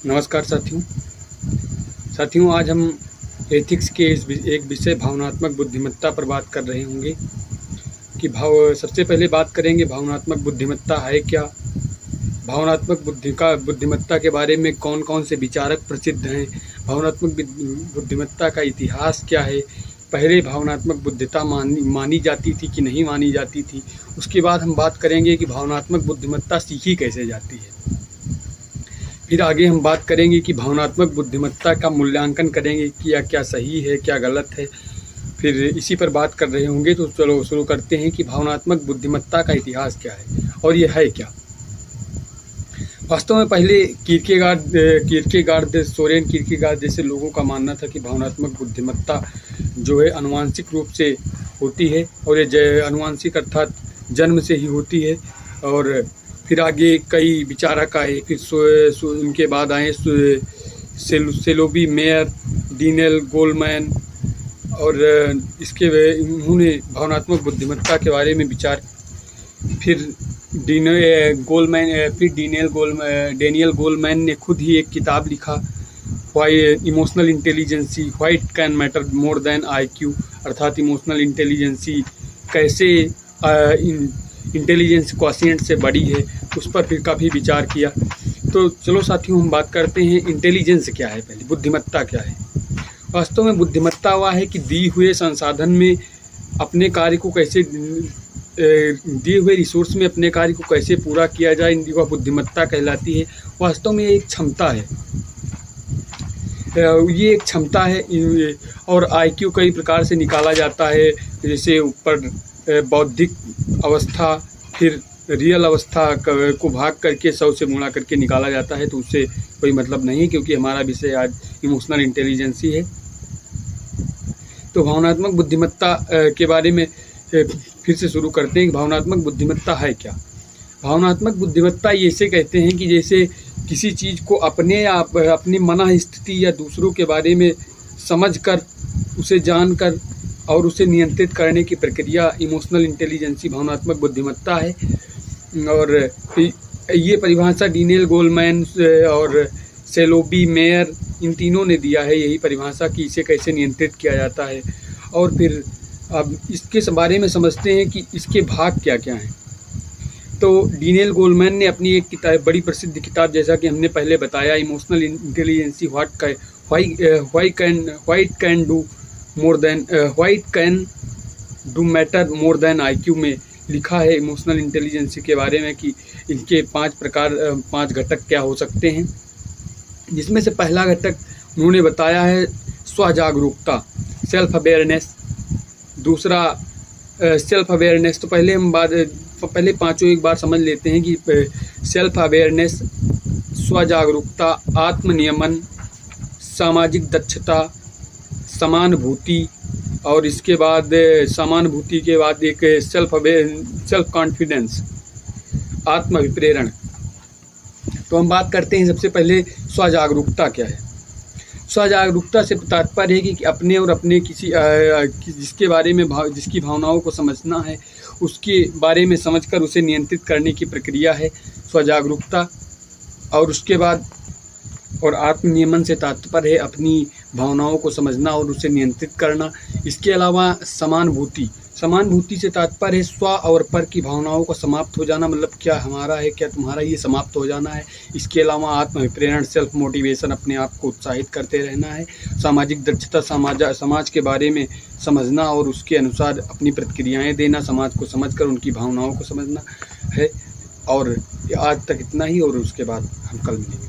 नमस्कार साथियों, आज हम एथिक्स के एक विषय भावनात्मक बुद्धिमत्ता पर बात कर रहे होंगे कि सबसे पहले बात करेंगे भावनात्मक बुद्धिमत्ता है क्या। भावनात्मक बुद्धिमत्ता के बारे में कौन कौन से विचारक प्रसिद्ध हैं, भावनात्मक बुद्धिमत्ता का इतिहास क्या है, पहले भावनात्मक बुद्धिमत्ता मानी जाती थी कि नहीं मानी जाती थी। उसके बाद हम बात करेंगे कि भावनात्मक बुद्धिमत्ता सीखी कैसे जाती है। फिर आगे हम बात करेंगे कि भावनात्मक बुद्धिमत्ता का मूल्यांकन करेंगे कि क्या सही है, क्या गलत है। फिर इसी पर बात कर रहे होंगे, तो चलो शुरू करते हैं कि भावनात्मक बुद्धिमत्ता का इतिहास क्या है और ये है क्या। वास्तव में पहले सोरेन कीरकेगार्ड जैसे लोगों का मानना था कि भावनात्मक बुद्धिमत्ता जो है अनुवांशिक रूप से होती है और ये अनुवांशिक अर्थात जन्म से ही होती है। और फिर आगे कई विचारक आए, फिर उनके बाद आए सेलोबी मेयर, डीनेल गोलमैन, और उन्होंने भावनात्मक बुद्धिमत्ता के बारे में विचार। फिर डेनियल गोलमैन ने खुद ही एक किताब लिखा, emotional intelligence why it can matter more than IQ, अर्थात इमोशनल इंटेलिजेंसी कैसे इंटेलिजेंस क्वोशिएंट से बड़ी है। उस पर फिर काफ़ी विचार किया। तो चलो साथियों, हम बात करते हैं इंटेलिजेंस क्या है, पहले बुद्धिमत्ता क्या है। वास्तव में बुद्धिमत्ता वह है कि दिए हुए संसाधन में अपने कार्य को कैसे, दिए हुए रिसोर्स में अपने कार्य को कैसे पूरा किया जाए, वह बुद्धिमत्ता कहलाती है। वास्तव में एक क्षमता है, ये एक क्षमता है। और IQ कई प्रकार से निकाला जाता है, जैसे ऊपर बौद्धिक अवस्था, फिर रियल अवस्था को भाग करके 100 से गुणा करके निकाला जाता है। तो उससे कोई मतलब नहीं, क्योंकि हमारा विषय आज इमोशनल इंटेलिजेंसी है। तो भावनात्मक बुद्धिमत्ता के बारे में फिर से शुरू करते हैं कि भावनात्मक बुद्धिमत्ता है क्या। भावनात्मक बुद्धिमत्ता ऐसे कहते हैं कि जैसे किसी चीज़ को अपनी मन स्थिति या दूसरों के बारे में समझकर, उसे जानकर और उसे नियंत्रित करने की प्रक्रिया इमोशनल इंटेलिजेंसी भावनात्मक बुद्धिमत्ता है। और ये परिभाषा डीनेल गोलमैन और सेलोबी मेयर, इन तीनों ने दिया है यही परिभाषा कि इसे कैसे नियंत्रित किया जाता है। और फिर अब इसके बारे में समझते हैं कि इसके भाग क्या क्या हैं। तो डीनेल गोलमैन ने अपनी एक किताब, बड़ी प्रसिद्ध किताब, जैसा कि हमने पहले बताया, emotional intelligence why it can do matter more than IQ में लिखा है इमोशनल इंटेलिजेंसी के बारे में कि इनके 5 घटक क्या हो सकते हैं। जिसमें से पहला घटक उन्होंने बताया है स्वजागरूकता, सेल्फ अवेयरनेस। दूसरा सेल्फ अवेयरनेस। तो पहले पांचों एक बार समझ लेते हैं कि सेल्फ अवेयरनेस, स्वजागरूकता, आत्मनियमन, सामाजिक दक्षता, समानुभूति, और इसके बाद समानुभूति के बाद एक सेल्फ कॉन्फिडेंस, आत्मविप्रेरण। तो हम बात करते हैं सबसे पहले स्वजागरूकता क्या है। स्वजागरूकता से तात्पर्य है कि अपने और अपने जिसके बारे में जिसकी भावनाओं को समझना है, उसके बारे में समझकर उसे नियंत्रित करने की प्रक्रिया है स्वजागरूकता। और उसके बाद आत्मनियमन से तात्पर्य है अपनी भावनाओं को समझना और उसे नियंत्रित करना। इसके अलावा समानुभूति से तात्पर्य है स्व और पर की भावनाओं का समाप्त हो जाना, मतलब क्या हमारा है क्या तुम्हारा, ये समाप्त हो जाना है। इसके अलावा आत्मविप्रेरण, सेल्फ मोटिवेशन, अपने आप को उत्साहित करते रहना है। सामाजिक दक्षता, समाज के बारे में समझना और उसके अनुसार अपनी प्रतिक्रियाएं देना, समाज को समझकर उनकी भावनाओं को समझना है। और आज तक इतना ही, और उसके बाद हम कल मिलेंगे।